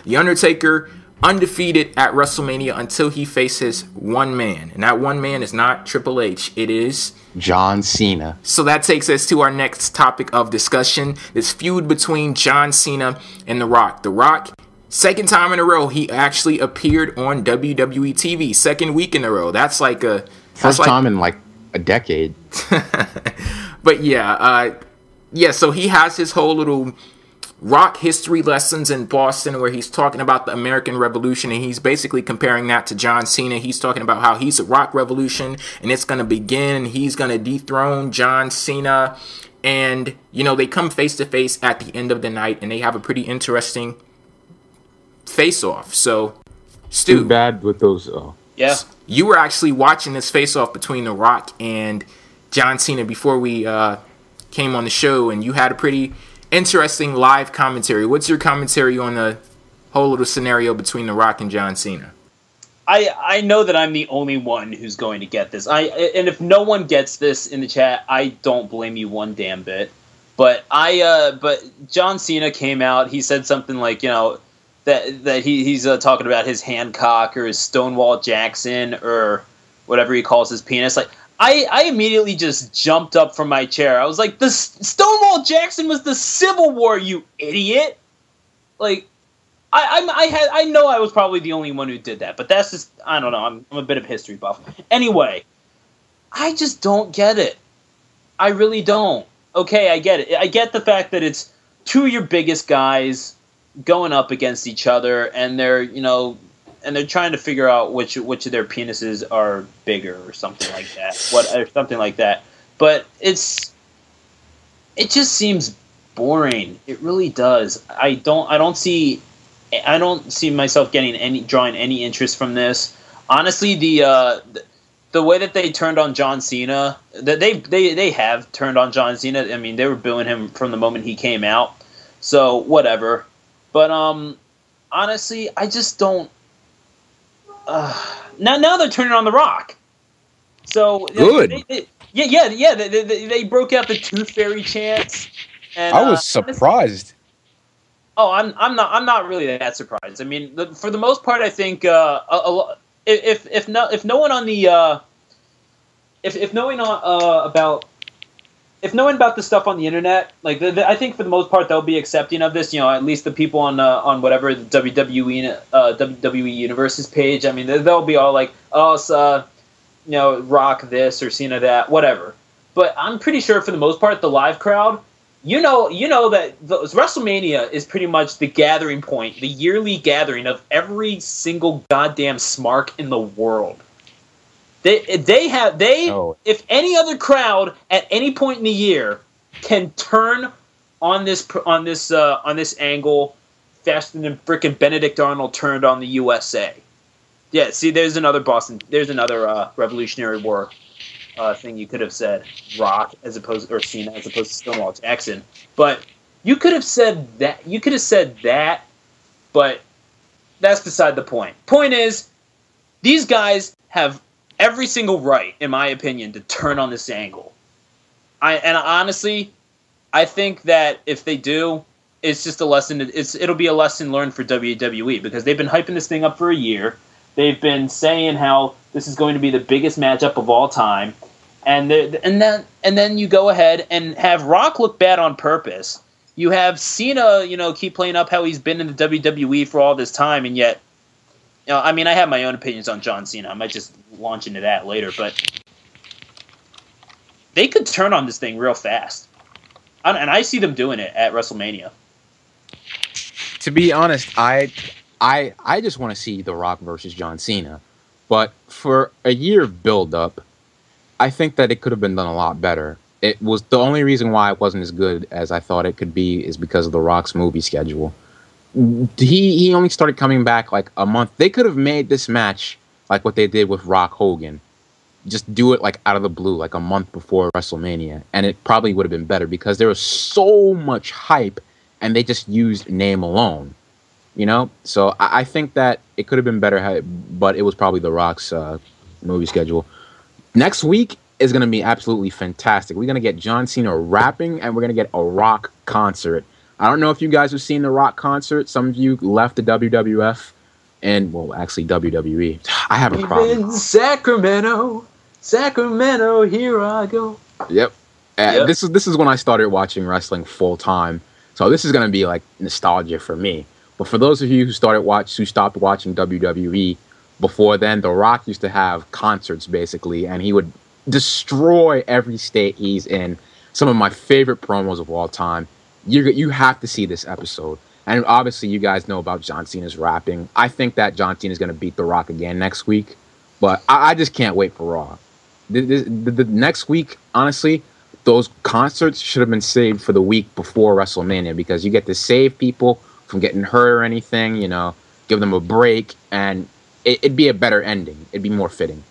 The Undertaker undefeated at WrestleMania until he faces one man. And that one man is not Triple H. It is John Cena. So that takes us to our next topic of discussion. This feud between John Cena and The Rock. The Rock, second time in a row, he actually appeared on WWE TV. Second week in a row. That's like a... First time in like a decade. But yeah, so he has his whole little Rock history lessons in Boston where he's talking about the American Revolution, and he's basically comparing that to John Cena. He's talking about how he's a Rock Revolution and it's going to begin and he's going to dethrone John Cena. And, you know, they come face to face at the end of the night and they have a pretty interesting face-off. So, Stu. Too bad with those... Yeah. You were actually watching this face-off between The Rock and John Cena before we came on the show, and you had a pretty interesting live commentary. What's your commentary on the whole little scenario between The Rock and John Cena? I know that I'm the only one who's going to get this. And if no one gets this in the chat, I don't blame you one damn bit. But John Cena came out. He said something like, you know, that he's talking about his Hancock or his Stonewall Jackson or whatever he calls his penis. Like, I immediately just jumped up from my chair. I was like, the Stonewall Jackson was the Civil War, you idiot! Like, I know I was probably the only one who did that, but that's just, I don't know, I'm a bit of a history buff. Anyway, I just don't get it. I really don't. Okay, I get it. I get the fact that it's two of your biggest guys going up against each other, and they're, you know, and they're trying to figure out which of their penises are bigger or something like that. But it just seems boring. It really does. I don't see myself drawing any interest from this. Honestly, the way that they turned on John Cena, that they have turned on John Cena. I mean, they were booing him from the moment he came out. So whatever. But honestly, I just don't. Now they're turning on The Rock. So good. They broke out the Tooth Fairy chants. And, I was surprised. I'm not really that surprised. I mean, for the most part, I think if knowing about the stuff on the internet, like I think for the most part they'll be accepting of this. You know, at least the people on whatever the WWE Universe's page. I mean, they'll be all like, you know, Rock this or Cena that, whatever. But I'm pretty sure for the most part, the live crowd, you know that WrestleMania is pretty much the gathering point, the yearly gathering of every single goddamn smark in the world. If any other crowd at any point in the year can turn on this angle faster than frickin' Benedict Arnold turned on the USA. Yeah, see, there's another Revolutionary War thing you could have said, Rock or Cena as opposed to Stonewall Jackson. But you could have said that. But that's beside the point. Point is, these guys have every single right, in my opinion, to turn on this angle. Honestly, I think that if they do, it's just a lesson. It'll be a lesson learned for WWE because they've been hyping this thing up for a year. They've been saying how this is going to be the biggest matchup of all time, and then you go ahead and have Rock look bad on purpose. You have Cena, you know, keep playing up how he's been in the WWE for all this time, and yet. You know, I mean, I have my own opinions on John Cena. I might just launch into that later, but they could turn on this thing real fast. And I see them doing it at WrestleMania. To be honest, I just want to see The Rock versus John Cena. But for a year build-up, I think that it could have been done a lot better. It was the only reason why it wasn't as good as I thought it could be is because of The Rock's movie schedule. He only started coming back like a month. They could have made this match like what they did with Rock Hogan. Just do it like out of the blue, like a month before WrestleMania. And it probably would have been better because there was so much hype and they just used name alone. You know? So I think that it could have been better, but it was probably The Rock's movie schedule. Next week is going to be absolutely fantastic. We're going to get John Cena rapping and we're going to get a Rock concert. I don't know if you guys have seen the Rock concert. Some of you left the WWF and, well, actually WWE. I have a problem. In Sacramento, here I go. Yep. This is when I started watching wrestling full time. So this is gonna be like nostalgia for me. But for those of you who stopped watching WWE before then, The Rock used to have concerts basically, and he would destroy every state he's in. Some of my favorite promos of all time. You have to see this episode. And obviously, you guys know about John Cena's rapping. I think that John Cena is going to beat The Rock again next week. But I just can't wait for Raw. The next week, honestly, those concerts should have been saved for the week before WrestleMania, because you get to save people from getting hurt or anything, you know, give them a break, and it'd be a better ending. It'd be more fitting.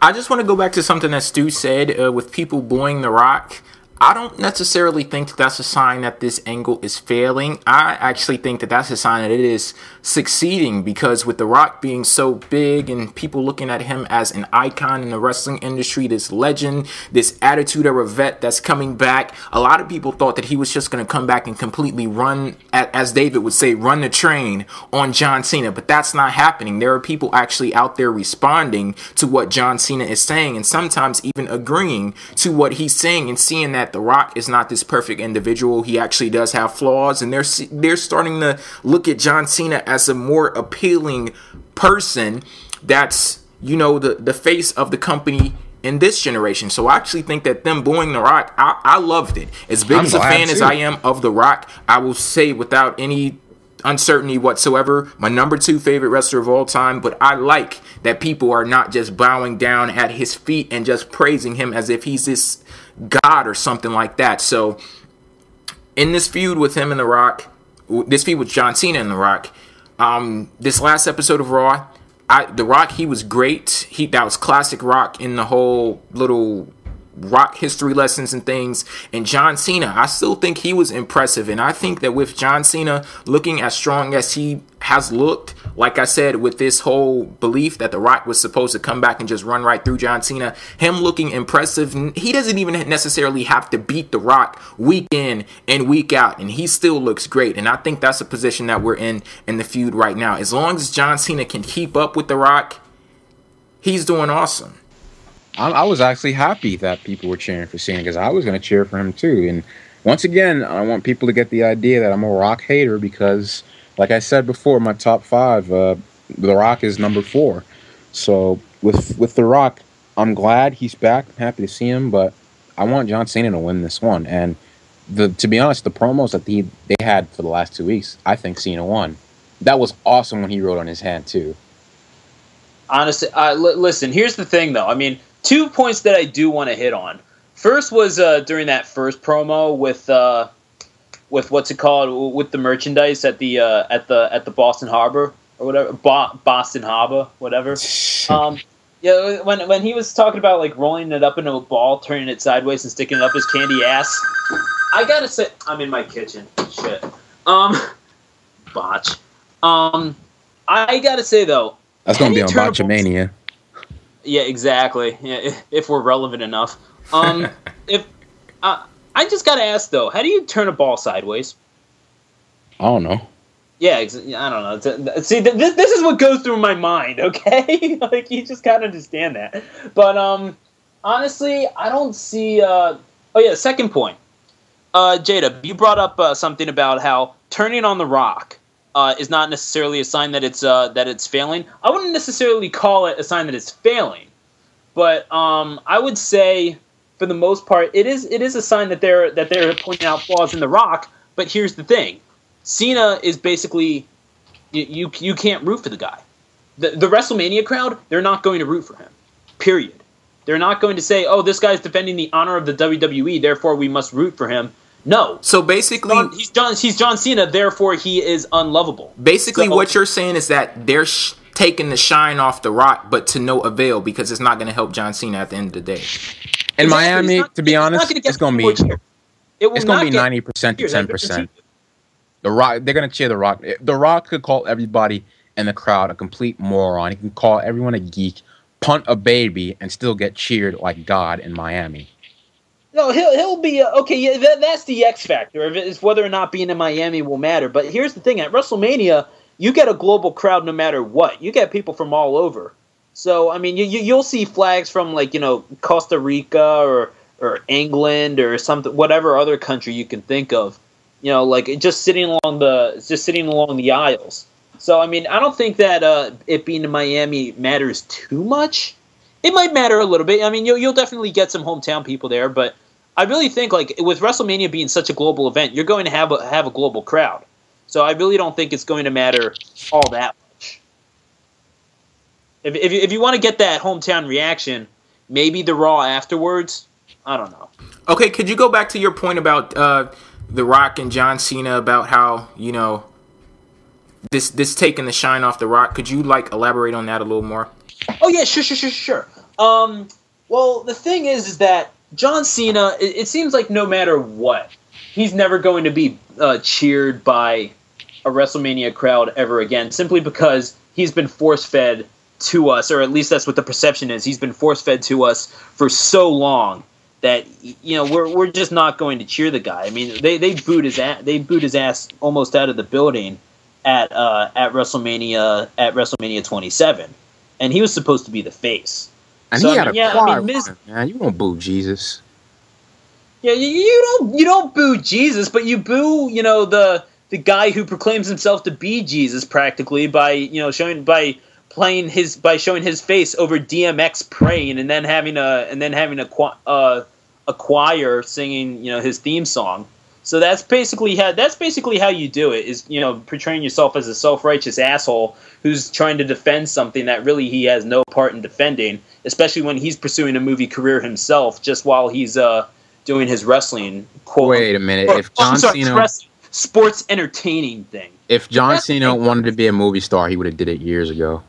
I just want to go back to something that Stu said with people booing The Rock. I don't necessarily think that's a sign that this angle is failing. I actually think that that's a sign that it is succeeding, because with The Rock being so big and people looking at him as an icon in the wrestling industry, this legend, this Attitude Era vet that's coming back, a lot of people thought that he was just going to come back and completely run, as David would say, run the train on John Cena. But that's not happening. There are people actually out there responding to what John Cena is saying, and sometimes even agreeing to what he's saying and seeing that The Rock is not this perfect individual. He actually does have flaws, and they're starting to look at John Cena as a more appealing person that's, you know, the face of the company in this generation. So I actually think that them booing The Rock, I loved it. As big as a fan as I am of The Rock, I will say without any uncertainty whatsoever, my number 2 favorite wrestler of all time. But I like that people are not just bowing down at his feet and just praising him as if he's this god or something like that. So in this feud with him and The Rock, this feud with John Cena and The Rock, this last episode of Raw, The Rock, he was great. That was classic Rock in the whole little Rock history lessons and things. And John Cena, I still think he was impressive. And I think that with John Cena looking as strong as he has looked, like I said, with this whole belief that The Rock was supposed to come back and just run right through John Cena, him looking impressive, he doesn't even necessarily have to beat The Rock week in and week out, and he still looks great. And I think that's a position that we're in the feud right now. As long as John Cena can keep up with The Rock, he's doing awesome. I was actually happy that people were cheering for Cena, because I was going to cheer for him too. And once again, I want people to get the idea that I'm a Rock hater, because, like I said before, my top 5, The Rock is number 4. So with The Rock, I'm glad he's back. I'm happy to see him, but I want John Cena to win this one. And to be honest, the promos that they had for the last 2 weeks, I think Cena won. That was awesome when he wrote on his hand too. Honestly, listen, here's the thing though. I mean, 2 points that I do want to hit on. First was during that first promo with what's it called, with the merchandise at the Boston Harbor or whatever, Boston Harbor, whatever. Yeah, when he was talking about like rolling it up into a ball, turning it sideways, and sticking it up his candy ass. I gotta say, I'm in my kitchen. Shit. Botch. I gotta say though, that's gonna be on Botchamania. Yeah, exactly. Yeah, if we're relevant enough. If I just gotta ask though, how do you turn a ball sideways? I don't know. Yeah, I don't know. See, this is what goes through my mind. Okay, like you just gotta understand that. But honestly, I don't see. Oh yeah, second point. Jada, you brought up something about how turning on The Rock is not necessarily a sign that it's failing. I wouldn't necessarily call it a sign that it's failing, but I would say for the most part it is a sign that they're pointing out flaws in The Rock. But here's the thing: Cena is basically you can't root for the guy. The WrestleMania crowd, they're not going to root for him. Period. They're not going to say, "Oh, this guy's defending the honor of the WWE, therefore we must root for him." No. So basically, he's John Cena, therefore he is unlovable. Basically, what you're saying is that they're taking the shine off The Rock, but to no avail, because it's not going to help John Cena at the end of the day. In Miami, to be honest, it's going to be 90% to 10%. The Rock, they're going to cheer The Rock. The Rock could call everybody in the crowd a complete moron. He can call everyone a geek, punt a baby, and still get cheered like God in Miami. No, he'll be okay. Yeah, that's the X factor. It's whether or not being in Miami will matter. But here's the thing: at WrestleMania, you get a global crowd no matter what. You get people from all over. So I mean, you'll see flags from like Costa Rica or England or something, whatever other country you can think of. Like just sitting along the aisles. So I mean, I don't think that it being in Miami matters too much. It might matter a little bit. I mean, you'll definitely get some hometown people there, but I really think like with WrestleMania being such a global event, you're going to have a global crowd. So I really don't think it's going to matter all that much. If you want to get that hometown reaction, maybe the Raw afterwards. I don't know. Okay, could you go back to your point about The Rock and John Cena about how this taking the shine off The Rock? Could you like elaborate on that a little more? Oh yeah, sure. Well, the thing is that John Cena, it seems like no matter what, he's never going to be cheered by a WrestleMania crowd ever again, simply because he's been force-fed to us, or at least that's what the perception is. He's been force-fed to us for so long that we're just not going to cheer the guy. I mean, they booed his ass. They booed his ass almost out of the building at WrestleMania 27. And he was supposed to be the face. And he had a choir. Man, you don't boo Jesus. Yeah, you don't boo Jesus, but you boo the guy who proclaims himself to be Jesus practically by showing his face over DMX praying and then having a choir singing his theme song. So that's basically how you do it, is portraying yourself as a self-righteous asshole who's trying to defend something that really he has no part in defending, especially when he's pursuing a movie career himself just while he's doing his wrestling. Wait a minute, if John Cena sports entertaining thing. If John Cena wanted to be a movie star, he would have did it years ago.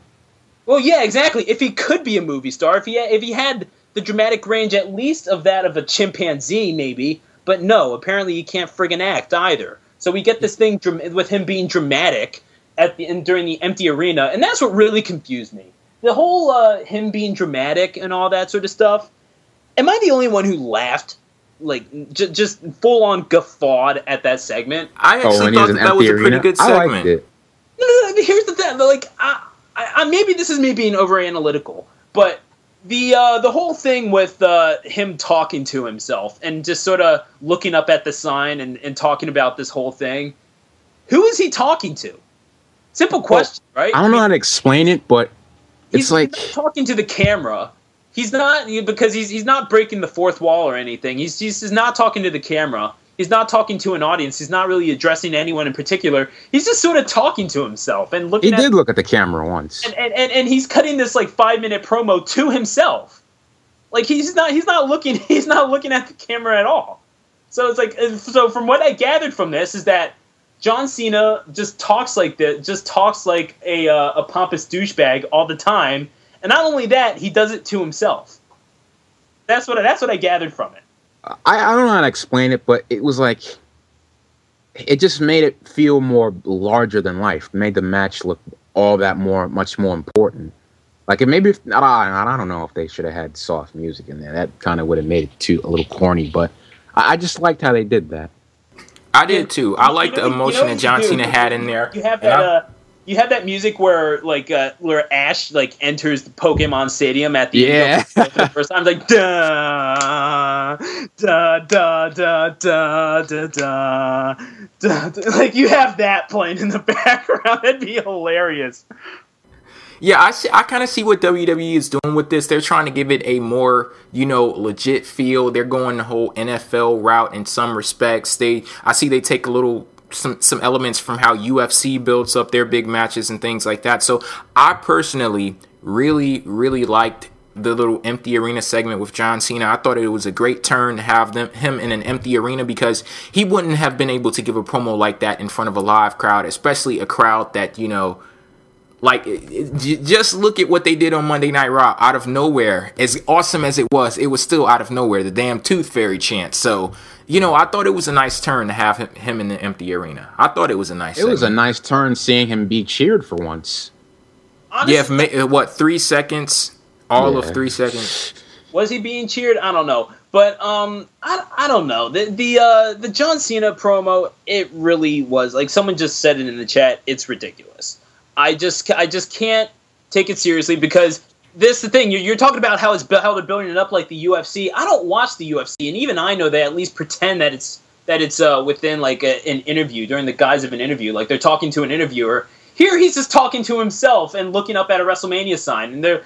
Well, yeah, exactly. If he could be a movie star, if he had the dramatic range at least of that of a chimpanzee, maybe. But no, apparently he can't friggin' act either. So we get this thing with him being dramatic during the empty arena, and that's what really confused me. The whole him being dramatic and all that sort of stuff. Am I the only one who laughed, like just full on guffawed at that segment? I actually thought that was a pretty good segment. I liked it. No, here's the thing. Like, I maybe this is me being over analytical, but the whole thing with him talking to himself and just sort of looking up at the sign and talking about this whole thing, who is he talking to? Simple question, right? I don't know how to explain it, but it's like he's not talking to the camera. He's not, because he's not breaking the fourth wall or anything. He's not talking to the camera. He's not talking to an audience. He's not really addressing anyone in particular. He's just sort of talking to himself and looking. He did look at the camera once, and he's cutting this like 5-minute promo to himself. Like he's not looking at the camera at all. So it's like, so from what I gathered from this is that John Cena just talks like this, just talks like a pompous douchebag all the time, and not only that, he does it to himself. That's what I gathered from it. I don't know how to explain it, but it was like it just made it feel more larger than life. It made the match look all that much more important. Like it maybe I don't know if they should have had soft music in there. That kind of would have made it a little corny, but I just liked how they did that. I did too. I like the emotion that John Cena had in there. You have that. You have that music where Ash like enters the Pokemon Stadium at the end for the first time, like da da da da da da da da. Like you have that playing in the background. That'd be hilarious. Yeah, I kind of see what WWE is doing with this. They're trying to give it a more, legit feel. They're going the whole NFL route in some respects. I see they take some elements from how UFC builds up their big matches and things like that. So I personally really, really liked the little empty arena segment with John Cena. I thought it was a great turn to have him in an empty arena, because he wouldn't have been able to give a promo like that in front of a live crowd, especially a crowd that, just look at what they did on Monday Night Raw. Out of nowhere, as awesome as it was still out of nowhere. The damn Tooth Fairy chant. So, I thought it was a nice turn to have him in the empty arena. I thought it was a nice. It was a nice turn seeing him be cheered for once. Honestly, 3 seconds? All of 3 seconds. Was he being cheered? I don't know. But I don't know. The John Cena promo, it really was, like someone just said it in the chat, it's ridiculous. I just can't take it seriously, because this is the thing. You're talking about how they're building it up like the UFC. I don't watch the UFC, and even I know they at least pretend that it's within like an interview, during the guise of an interview, like they're talking to an interviewer. Here he's just talking to himself and looking up at a WrestleMania sign, and they're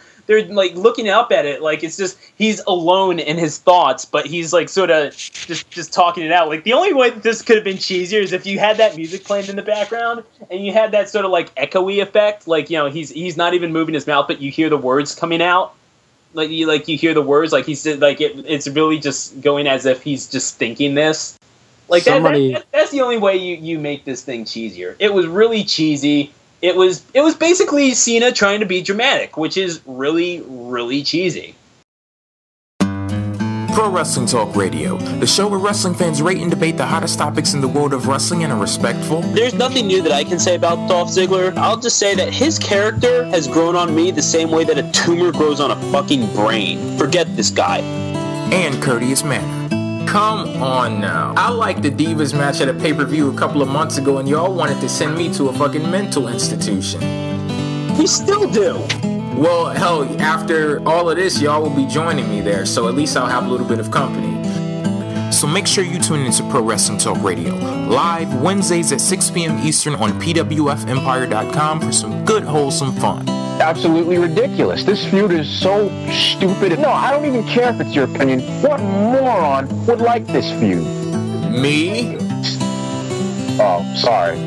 like looking up at it like it's just he's alone in his thoughts, but he's like sort of just talking it out. Like the only way that this could have been cheesier is if you had that music playing in the background and you had that sort of like echoey effect, like, you know, he's not even moving his mouth, but you hear the words coming out. Like you hear the words, like he said, like it's really just going as if he's just thinking this. Like that's the only way you make this thing cheesier. It was really cheesy. It was basically Cena trying to be dramatic, which is really, really cheesy. Pro Wrestling Talk Radio, the show where wrestling fans rate and debate the hottest topics in the world of wrestling in a respectful... There's nothing new that I can say about Dolph Ziggler. I'll just say that his character has grown on me the same way that a tumor grows on a fucking brain. Forget this guy. And courteous manner. Come on now. I liked the Divas match at a pay-per-view a couple of months ago, and y'all wanted to send me to a fucking mental institution. We still do. Well, hell, after all of this, y'all will be joining me there, so at least I'll have a little bit of company. So make sure you tune into Pro Wrestling Talk Radio, live Wednesdays at 6 p.m. Eastern on pwfempire.com for some good, wholesome fun. Absolutely ridiculous. This feud is so stupid. No, I don't even care if it's your opinion. What moron would like this feud? Me? Oh, sorry.